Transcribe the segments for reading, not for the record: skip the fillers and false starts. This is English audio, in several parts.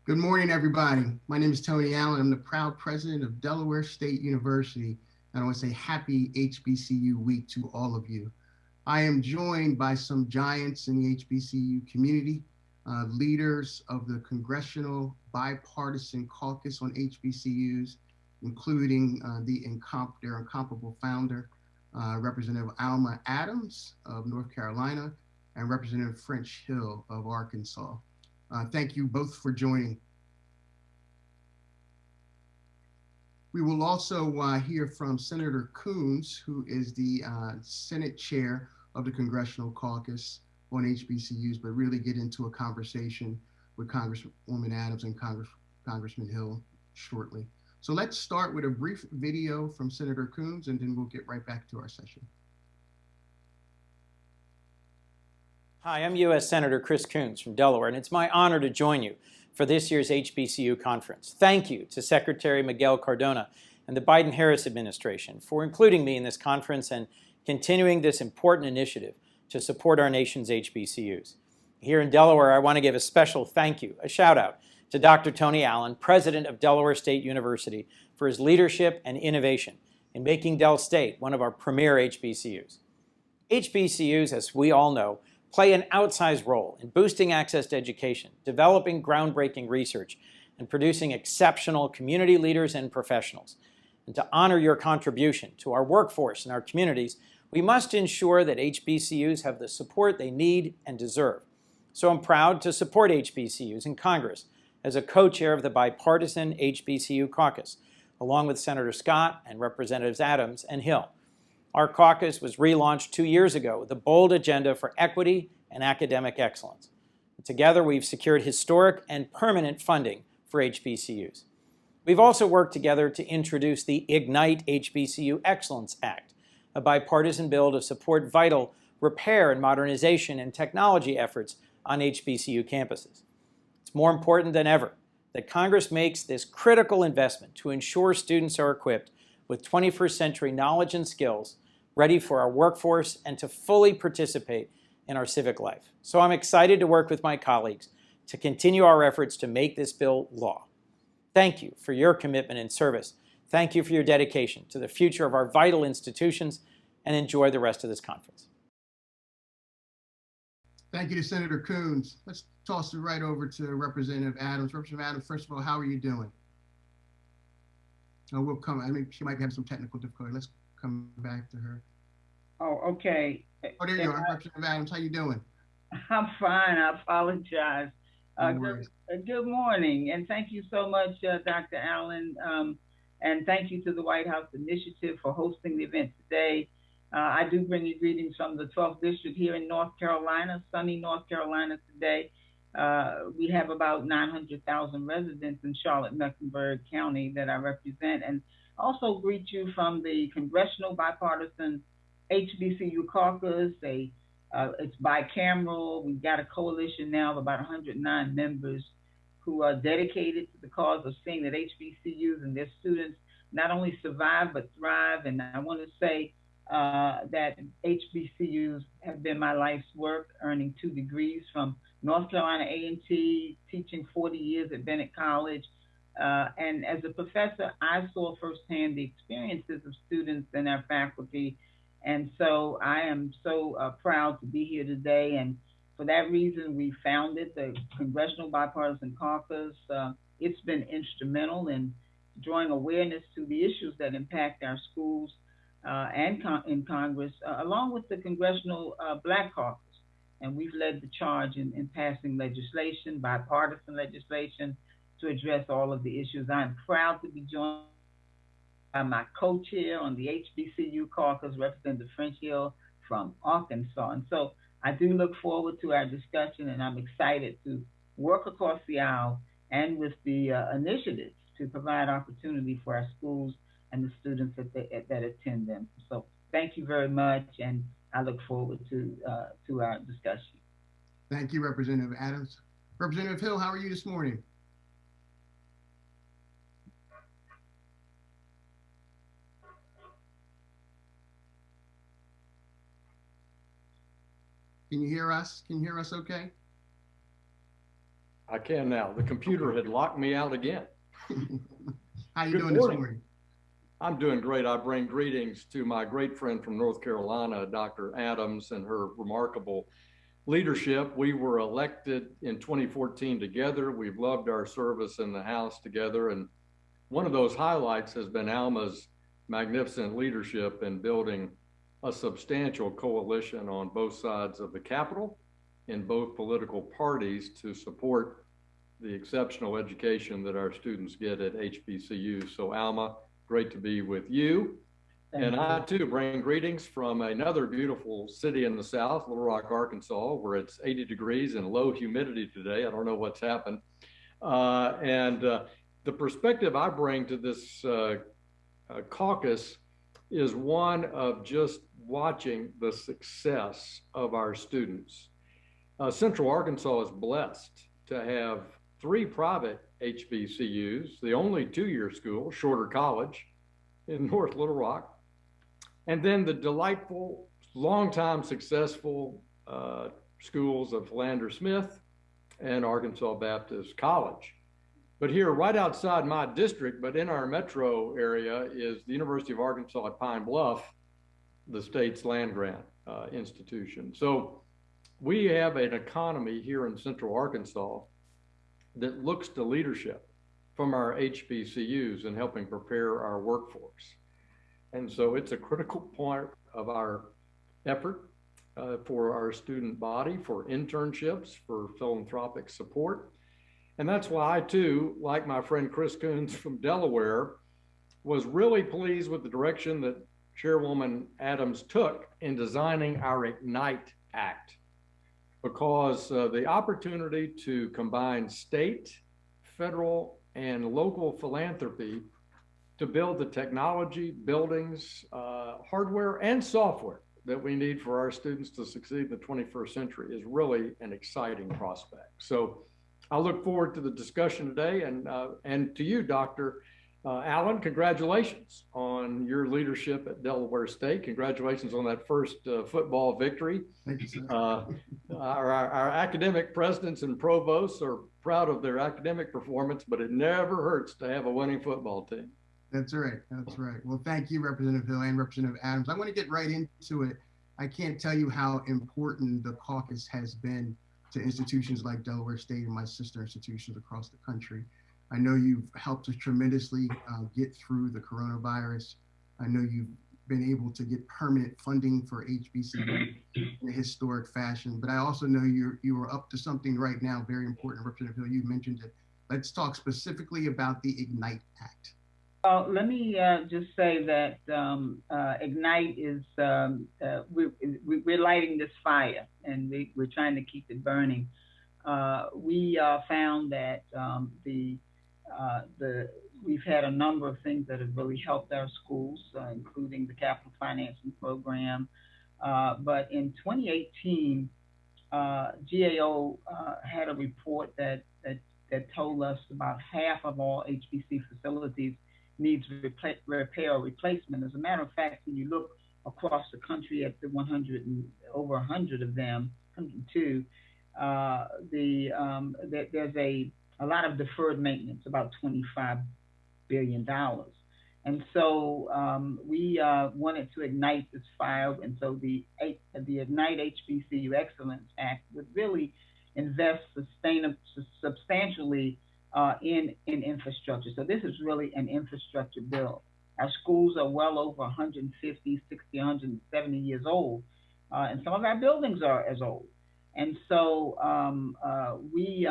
Good morning, everybody. My name is Tony Allen. I'm the proud president of Delaware State University. And I want to say happy HBCU week to all of you. I am joined by some giants in the HBCU community, leaders of the Congressional Bipartisan Caucus on HBCUs, including their incomparable founder, Representative Alma Adams of North Carolina, and Representative French Hill of Arkansas. Thank you both for joining. We will also hear from Senator Coons, who is the Senate chair of the Congressional Caucus on HBCUs, but really get into a conversation with Congresswoman Adams and Congressman Hill shortly. So let's start with a brief video from Senator Coons, and then we'll get right back to our session. Hi, I'm U.S. Senator Chris Coons from Delaware, and it's my honor to join you for this year's HBCU conference. Thank you to Secretary Miguel Cardona and the Biden-Harris administration for including me in this conference and continuing this important initiative to support our nation's HBCUs. Here in Delaware, I want to give a special thank you, a shout out, to Dr. Tony Allen, president of Delaware State University, for his leadership and innovation in making Del State one of our premier HBCUs. HBCUs, as we all know, play an outsized role in boosting access to education, developing groundbreaking research, and producing exceptional community leaders and professionals. And to honor your contribution to our workforce and our communities, we must ensure that HBCUs have the support they need and deserve. So I'm proud to support HBCUs in Congress as a co-chair of the Bipartisan HBCU Caucus, along with Senator Scott and Representatives Adams and Hill. Our caucus was relaunched 2 years ago with a bold agenda for equity and academic excellence. Together, we've secured historic and permanent funding for HBCUs. We've also worked together to introduce the Ignite HBCU Excellence Act, a bipartisan bill to support vital repair and modernization and technology efforts on HBCU campuses. It's more important than ever that Congress makes this critical investment to ensure students are equipped with 21st century knowledge and skills, ready for our workforce, and to fully participate in our civic life. So I'm excited to work with my colleagues to continue our efforts to make this bill law. Thank you for your commitment and service. Thank you for your dedication to the future of our vital institutions, and enjoy the rest of this conference. Thank you to Senator Coons. Let's toss it right over to Representative Adams. Representative Adams, first of all, how are you doing? We'll come. I mean, she might have some technical difficulty. Let's come back to her. Oh, okay. Oh, there you are, Representative Adams. How you doing? I'm fine. I apologize. No worries. Good morning, and thank you so much, Dr. Allen, and thank you to the White House Initiative for hosting the event today. I do bring you greetings from the 12th District here in North Carolina, sunny North Carolina today. We have about 900,000 residents in Charlotte-Mecklenburg County that I represent, and also greet you from the Congressional Bipartisan HBCU Caucus. It's bicameral. We've got a coalition now of about 109 members who are dedicated to the cause of seeing that HBCUs and their students not only survive but thrive. And I want to say that HBCUs have been my life's work, earning 2 degrees from North Carolina A&T, teaching 40 years at Bennett College. And as a professor, I saw firsthand the experiences of students and our faculty. And so I am so proud to be here today. And for that reason, we founded the Congressional Bipartisan Caucus. It's been instrumental in drawing awareness to the issues that impact our schools and in Congress, along with the Congressional Black Caucus. And we've led the charge in passing legislation, bipartisan legislation, to address all of the issues. I'm proud to be joined by my co-chair on the HBCU Caucus, Representative French Hill from Arkansas. And so I do look forward to our discussion, and I'm excited to work across the aisle and with the initiatives to provide opportunity for our schools and the students that attend them. So thank you very much, and I look forward to our discussion. Thank you, Representative Adams. Representative Hill, how are you this morning? Can you hear us? Can you hear us okay? I can now. The computer had locked me out again. How you Good doing morning. this morning? I'm doing great. I bring greetings to my great friend from North Carolina, Dr. Adams, and her remarkable leadership. We were elected in 2014 together. We've loved our service in the House together. And one of those highlights has been Alma's magnificent leadership in building a substantial coalition on both sides of the Capitol in both political parties to support the exceptional education that our students get at HBCUs. So Alma, great to be with you. And I too bring greetings from another beautiful city in the South, Little Rock, Arkansas, where it's 80 degrees and low humidity today. I don't know what's happened. The perspective I bring to this caucus is one of just watching the success of our students. Central Arkansas is blessed to have 3 private HBCUs, the only 2-year school, Shorter College in North Little Rock, and then the delightful, long-time successful schools of Philander Smith and Arkansas Baptist College. But here, right outside my district, but in our metro area, is the University of Arkansas at Pine Bluff, the state's land-grant institution. So we have an economy here in Central Arkansas that looks to leadership from our HBCUs in helping prepare our workforce. And so it's a critical part of our effort for our student body, for internships, for philanthropic support. And that's why I too, like my friend Chris Coons from Delaware, was really pleased with the direction that Chairwoman Adams took in designing our Ignite Act, because the opportunity to combine state, federal, and local philanthropy to build the technology, buildings, hardware, and software that we need for our students to succeed in the 21st century is really an exciting prospect. So I look forward to the discussion today, and to you, Dr. Allen, congratulations on your leadership at Delaware State. Congratulations on that first football victory. Thank you, sir. Our academic presidents and provosts are proud of their academic performance, but it never hurts to have a winning football team. That's right. That's right. Well, thank you, Representative Hill and Representative Adams. I want to get right into it. I can't tell you how important the caucus has been to institutions like Delaware State and my sister institutions across the country. I know you've helped us tremendously get through the coronavirus. I know you've been able to get permanent funding for HBCU in a historic fashion, but I also know you are up to something right now very important. Representative Hill, you mentioned it. Let's talk specifically about the Ignite Act. Let me just say that Ignite is, we're lighting this fire, and we're trying to keep it burning. We found that we've had a number of things that have really helped our schools, including the capital financing program. But in 2018, GAO had a report that told us about half of all HBC facilities needs repair or replacement. As a matter of fact, when you look across the country at the 100 and over 100 of them, 102, there's a lot of deferred maintenance, about $25 billion. And so we wanted to ignite this fire. And so the Ignite HBCU Excellence Act would really invest substantially in infrastructure. So this is really an infrastructure bill. Our schools are well over 150, 60, 170 years old. And some of our buildings are as old. And so we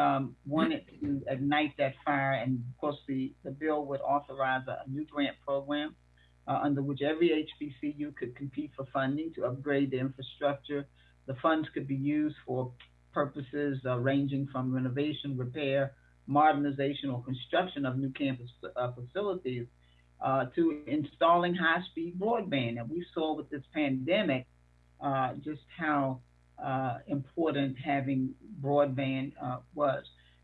wanted to ignite that fire. And of course, the bill would authorize a new grant program under which every HBCU could compete for funding to upgrade the infrastructure. The funds could be used for purposes ranging from renovation, repair, modernization, or construction of new campus facilities to installing high-speed broadband. And we saw with this pandemic just how important having broadband was.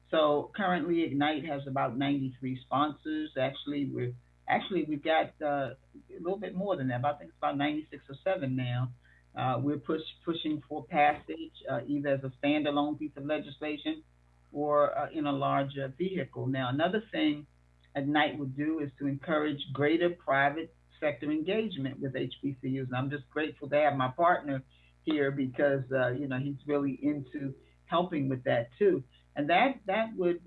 So currently Ignite has about 93 sponsors. Actually we've got a little bit more than that, but I think it's about 96 or 7 now. We're pushing for passage either as a standalone piece of legislation or in a larger vehicle. Now, another thing Ignite would do is to encourage greater private sector engagement with HBCUs. And I'm just grateful to have my partner here because he's really into helping with that too. And that would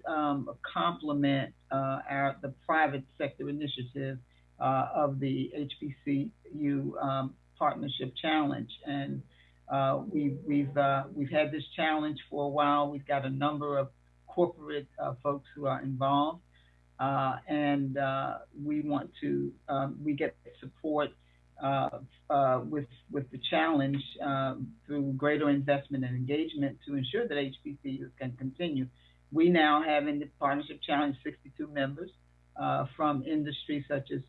complement the private sector initiative of the HBCU Partnership Challenge. And we've had this challenge for a while. We've got a number of corporate folks who are involved, and we get support with the challenge through greater investment and engagement to ensure that HBCUs can continue. We now have in the Partnership Challenge 62 members from industries such as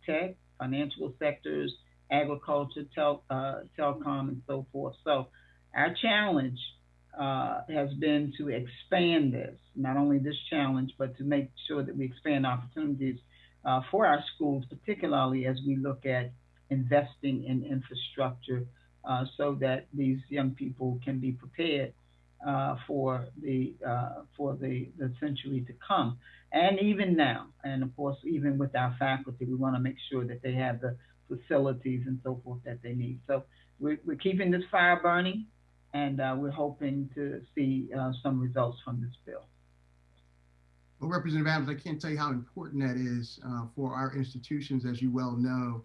tech, financial sectors, agriculture, telecom, and so forth. So our challenge has been to expand this, not only this challenge, but to make sure that we expand opportunities for our schools, particularly as we look at investing in infrastructure so that these young people can be prepared for the century to come. And even now, and of course, even with our faculty, we want to make sure that they have the facilities and so forth that they need. So we're keeping this fire burning, and we're hoping to see some results from this bill. Well, Representative Adams, I can't tell you how important that is for our institutions. As you well know,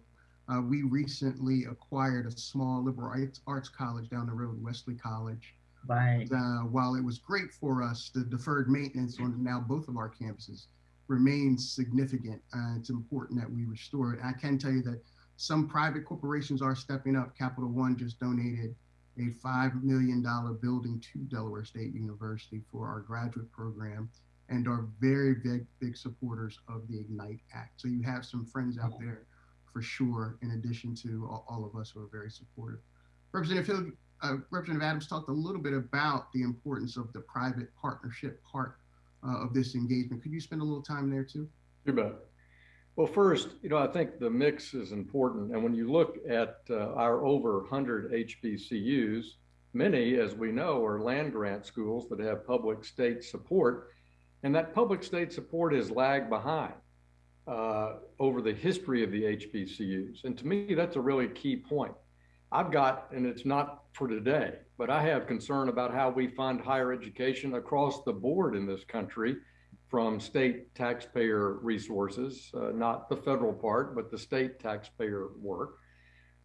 we recently acquired a small liberal arts college down the road, Wesley College. Right. While it was great for us, the deferred maintenance on now both of our campuses remains significant. It's important that we restore it. I can tell you that some private corporations are stepping up. Capital One just donated a $5 million building to Delaware State University for our graduate program and are very big supporters of the Ignite Act. So you have some friends out there for sure, in addition to all of us who are very supportive. Representative Adams talked a little bit about the importance of the private partnership part of this engagement. Could you spend a little time there too? You bet. Well, first, I think the mix is important. And when you look at our over 100 HBCUs, many, as we know, are land grant schools that have public state support. And that public state support is lagged behind over the history of the HBCUs. And to me, that's a really key point. I've got, and it's not for today, but I have concern about how we fund higher education across the board in this country from state taxpayer resources, not the federal part, but the state taxpayer work,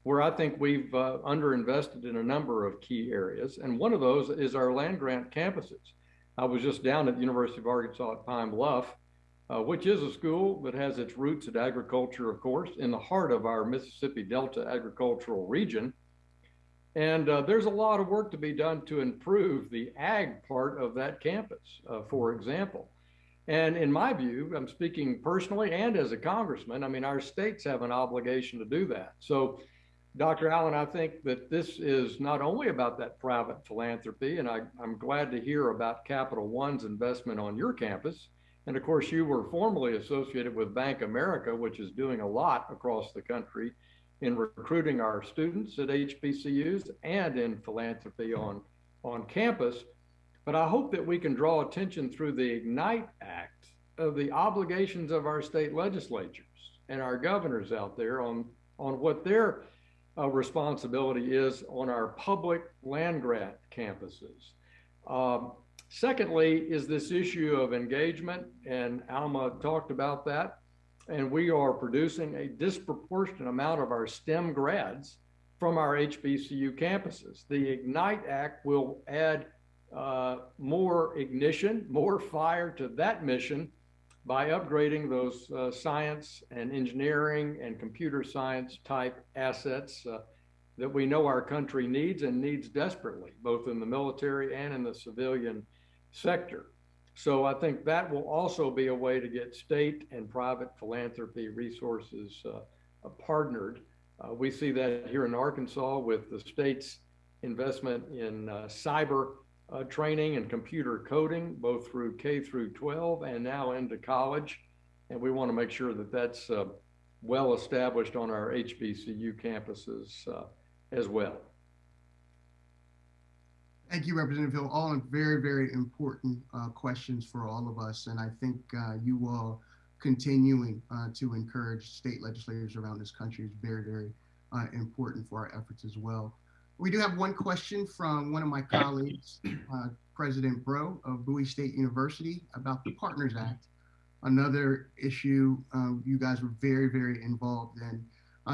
where I think we've underinvested in a number of key areas. And one of those is our land grant campuses. I was just down at the University of Arkansas at Pine Bluff, which is a school that has its roots in agriculture, of course, in the heart of our Mississippi Delta agricultural region. And there's a lot of work to be done to improve the ag part of that campus, for example. And in my view, I'm speaking personally and as a congressman, I mean, our states have an obligation to do that. So, Dr. Allen, I think that this is not only about that private philanthropy, and I'm glad to hear about Capital One's investment on your campus. And of course, you were formerly associated with Bank America, which is doing a lot across the country in recruiting our students at HBCUs and in philanthropy on campus. But I hope that we can draw attention through the Ignite Act of the obligations of our state legislatures and our governors out there on what their responsibility is on our public land grant campuses. Secondly, is this issue of engagement, and Alma talked about that, and we are producing a disproportionate amount of our STEM grads from our HBCU campuses. The Ignite Act will add more ignition, more fire to that mission by upgrading those science and engineering and computer science type assets that we know our country needs and needs desperately, both in the military and in the civilian sector. So I think that will also be a way to get state and private philanthropy resources partnered. We see that here in Arkansas with the state's investment in cyber training and computer coding, both through K through 12 and now into college. And we want to make sure that that's well established on our HBCU campuses as well. Thank you, Representative Hill. All very, very important questions for all of us. And I think you all continuing to encourage state legislators around this country is very, very important for our efforts as well. We do have one question from one of my colleagues, President Bro of Bowie State University, about the Partners Act, another issue you guys were very, very involved in.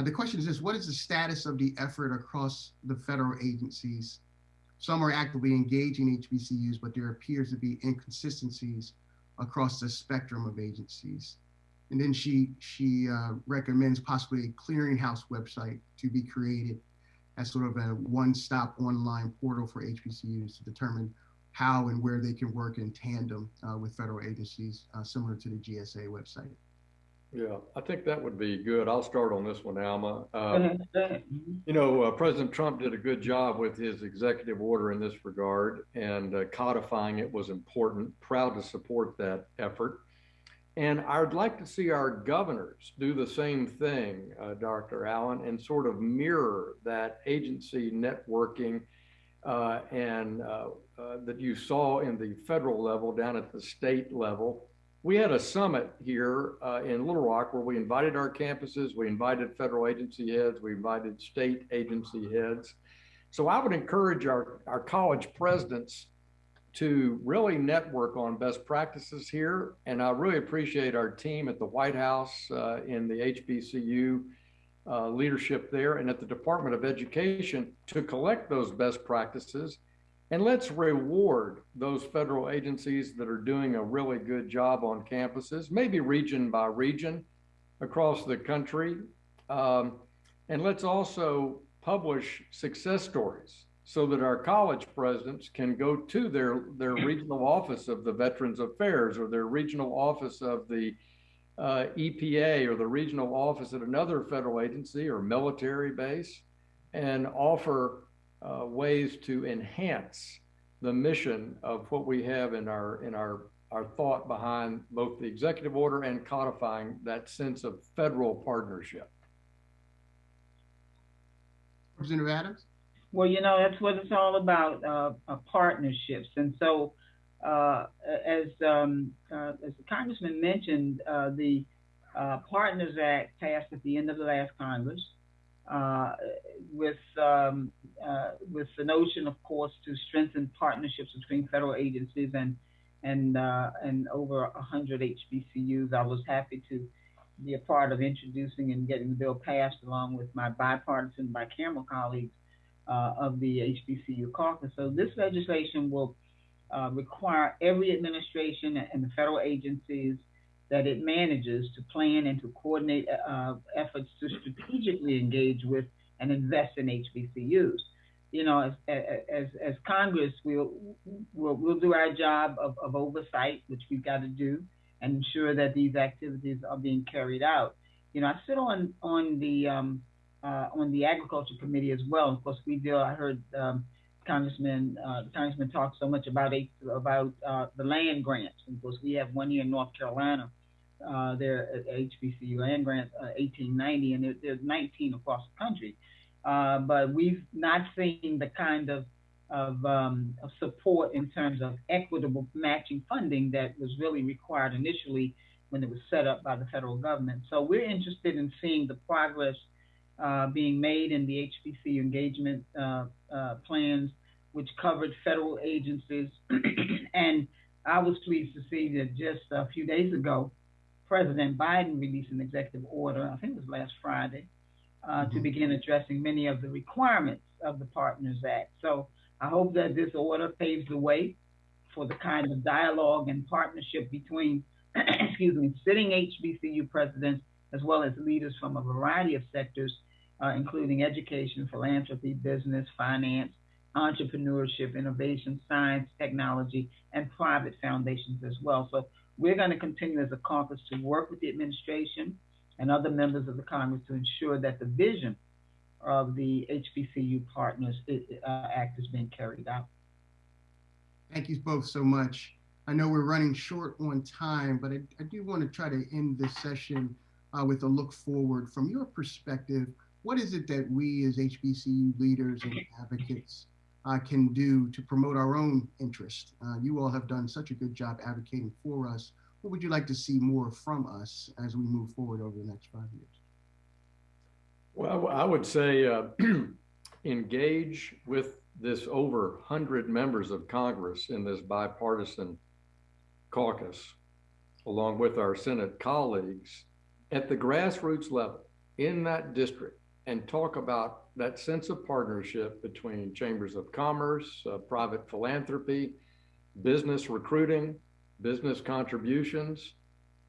The question is this: what is the status of the effort across the federal agencies? Some are actively engaging HBCUs, but there appears to be inconsistencies across the spectrum of agencies. And then she recommends possibly a clearinghouse website to be created as sort of a one-stop online portal for HBCUs to determine how and where they can work in tandem with federal agencies, similar to the GSA website. Yeah, I think that would be good. I'll start on this one, Alma. Mm-hmm. President Trump did a good job with his executive order in this regard, and codifying it was important. Proud to support that effort. And I'd like to see our governors do the same thing, Dr. Allen, and sort of mirror that agency networking that you saw in the federal level down at the state level. We had a summit here in Little Rock where we invited our campuses, we invited federal agency heads, we invited state agency heads. So I would encourage our college presidents to really network on best practices here. And I really appreciate our team at the White House in the HBCU leadership there and at the Department of Education to collect those best practices. And let's reward those federal agencies that are doing a really good job on campuses, maybe region by region across the country. And let's also publish success stories so that our college presidents can go to their regional office of the Veterans Affairs or their regional office of the EPA or the regional office at another federal agency or military base and offer ways to enhance the mission of what we have in our thought behind both the executive order and codifying that sense of federal partnership. Representative Adams? Well, that's what it's all about, partnerships. And so, as the Congressman mentioned, the Partners Act passed at the end of the last Congress. With the notion, of course, to strengthen partnerships between federal agencies and over 100 HBCUs. I was happy to be a part of introducing and getting the bill passed along with my bipartisan, bicameral colleagues of the HBCU Caucus. So this legislation will require every administration and the federal agencies that it manages to plan and to coordinate efforts to strategically engage with and invest in HBCUs. As Congress, we'll do our job of oversight, which we've got to do, and ensure that these activities are being carried out. I sit on the Agriculture Committee as well. Of course, we deal. I heard the Congressman talk so much about the land grants. And of course, we have one here in North Carolina. There at HBCU land grant 1890, and there's 19 across the country. But we've not seen the kind of support in terms of equitable matching funding that was really required initially when it was set up by the federal government. So we're interested in seeing the progress being made in the HBCU engagement plans, which covered federal agencies. And I was pleased to see that just a few days ago, President Biden released an executive order, I think it was last Friday, to begin addressing many of the requirements of the Partners Act. So I hope that this order paves the way for the kind of dialogue and partnership between, sitting HBCU presidents as well as leaders from a variety of sectors, including education, philanthropy, business, finance, entrepreneurship, innovation, science, technology, and private foundations as well. So we're going to continue as a caucus to work with the administration and other members of the Congress to ensure that the vision of the HBCU Partners Act is being carried out. Thank you both so much. I know we're running short on time, but I do want to try to end this session with a look forward. From your perspective, what is it that we as HBCU leaders and advocates can do to promote our own interest. You all have done such a good job advocating for us. What would you like to see more from us as we move forward over the next 5 years? Well, I would say engage with this over 100 members of Congress in this bipartisan caucus, along with our Senate colleagues, at the grassroots level in that district, and talk about that sense of partnership between chambers of commerce, private philanthropy, business recruiting, business contributions,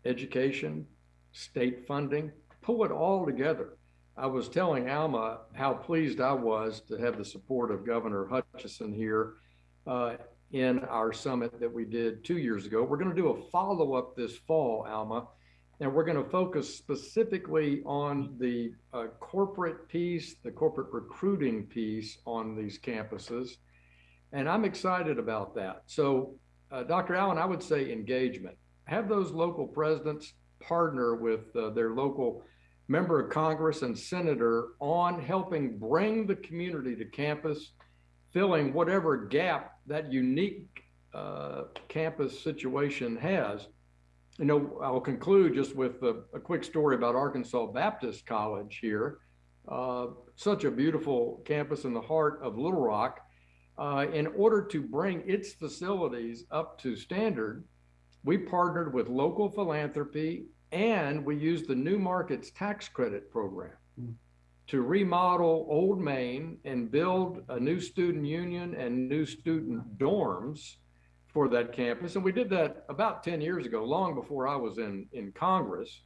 education, state funding. Pull it all together. I was telling Alma how pleased I was to have the support of Governor Hutchinson here in our summit that we did 2 years ago. We're going to do a follow-up this fall, Alma, and we're going to focus specifically on the corporate piece, the corporate recruiting piece on these campuses. And I'm excited about that. So, Dr. Allen, I would say engagement. Have those local presidents partner with their local member of Congress and senator on helping bring the community to campus, filling whatever gap that unique campus situation has. You know, I'll conclude just with a quick story about Arkansas Baptist College here. Such a beautiful campus in the heart of Little Rock. In order to bring its facilities up to standard, we partnered with local philanthropy, and we used the New Markets Tax Credit Program to remodel Old Main and build a new student union and new student dorms for that campus. And we did that about 10 years ago, long before I was in Congress.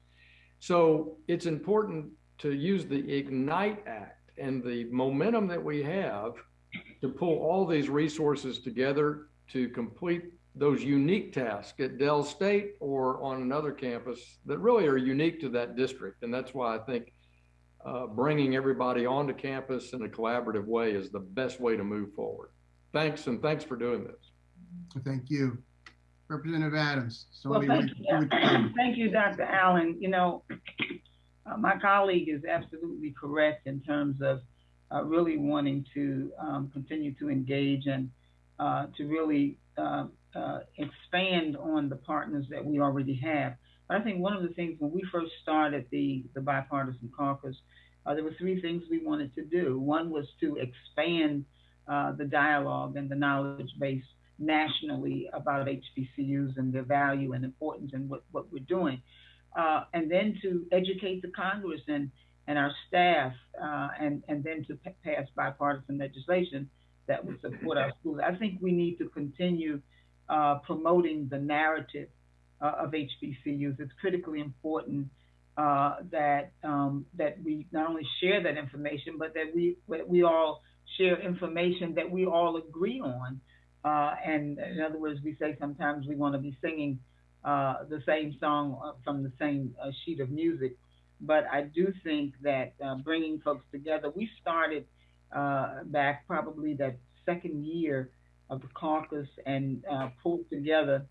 So it's important to use the IGNITE Act and the momentum that we have to pull all these resources together to complete those unique tasks at Dell State or on another campus that really are unique to that district. And that's why I think bringing everybody onto campus in a collaborative way is the best way to move forward. Thanks, and thanks for doing this. Thank you. Representative Adams. Well, thank you, Dr. Allen. You know, my colleague is absolutely correct in terms of really wanting to continue to engage and to really expand on the partners that we already have. But I think one of the things when we first started the bipartisan caucus, there were three things we wanted to do. One was to expand the dialogue and the knowledge base nationally about HBCUs and their value and importance and what we're doing. And then to educate the Congress and our staff, and then to pass bipartisan legislation that would support our schools. I think we need to continue promoting the narrative of HBCUs. It's critically important that we not only share that information, but that we all share information that we all agree on. And in other words, we say sometimes we want to be singing the same song from the same sheet of music. But I do think that bringing folks together, we started back probably that second year of the caucus and pulled together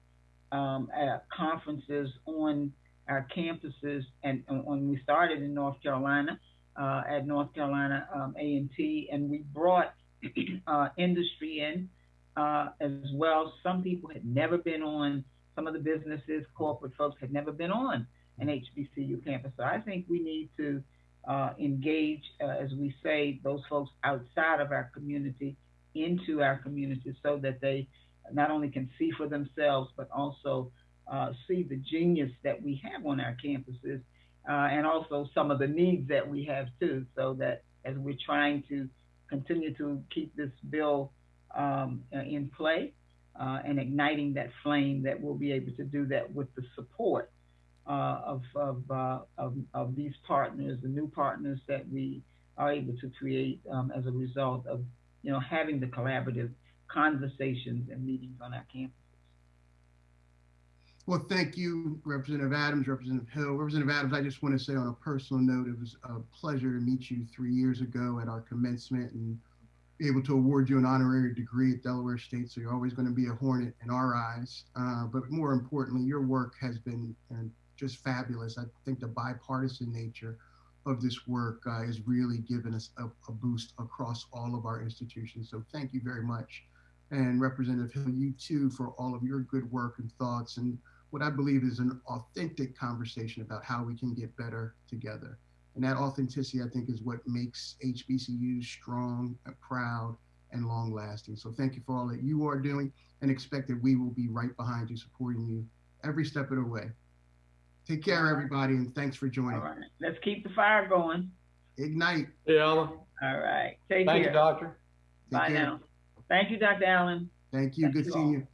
conferences on our campuses. And when we started in North Carolina, at North Carolina A&T, and we brought industry in as well. Some people had never been on, some of the businesses, corporate folks had never been on an HBCU campus. So I think we need to engage, as we say, those folks outside of our community into our community so that they not only can see for themselves, but also see the genius that we have on our campuses and also some of the needs that we have too, so that as we're trying to continue to keep this bill in play and igniting that flame, that we'll be able to do that with the support of these partners, the new partners that we are able to create as a result of, you know, having the collaborative conversations and meetings on our campuses. Well, thank you, Representative Adams, Representative Hill. Representative Adams, I just want to say on a personal note, it was a pleasure to meet you 3 years ago at our commencement and be able to award you an honorary degree at Delaware State. So you're always going to be a hornet in our eyes. But more importantly, your work has been just fabulous. I think the bipartisan nature of this work is really giving us a boost across all of our institutions. So thank you very much. And Representative Hill, you too, for all of your good work and thoughts and what I believe is an authentic conversation about how we can get better together. And that authenticity, I think, is what makes HBCUs strong, and proud, and long lasting. So thank you for all that you are doing, and expect that we will be right behind you, supporting you every step of the way. Take care, everybody, and thanks for joining. All right. Let's keep the fire going. Ignite. Yeah, Alma. All right. Take Thank care. you, doctor. Bye now. Thank you, Dr. Allen. Thank you. Good seeing you.